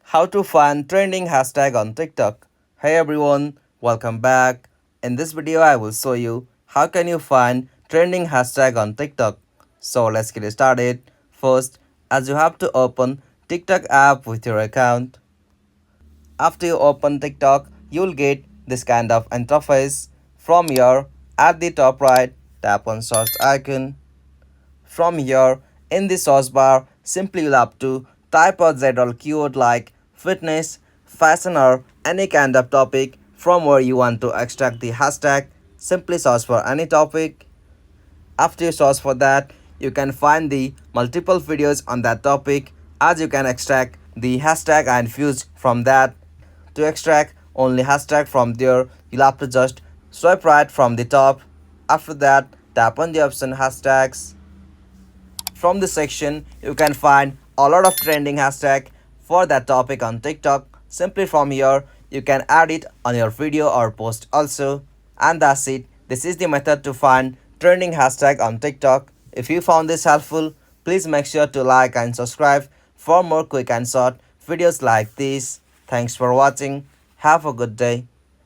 How to find trending hashtag on TikTok. Hey everyone, welcome back. In this video I will show you how can you find trending hashtag on TikTok. So let's get started. First, as you have to open TikTok app with your account. After you open TikTok, you'll get this kind of interface. From here, at the top right, tap on search icon. From here, in the search bar, simply you'll have to type a general keyword like fitness, fashion or any kind of topic from where you want to extract the hashtag. Simply search for any topic. After you search for that, you can find the multiple videos on that topic as you can extract the hashtag and fuse from that. To extract only hashtag from there, you'll have to just swipe right from the top. After that, tap on the option hashtags. From this section, you can find a lot of trending hashtag for that topic on TikTok. Simply from here, you can add it on your video or post also. And that's it. This is the method to find trending hashtag on TikTok. If you found this helpful, please make sure to like and subscribe for more quick and short videos like this. Thanks for watching. Have a good day.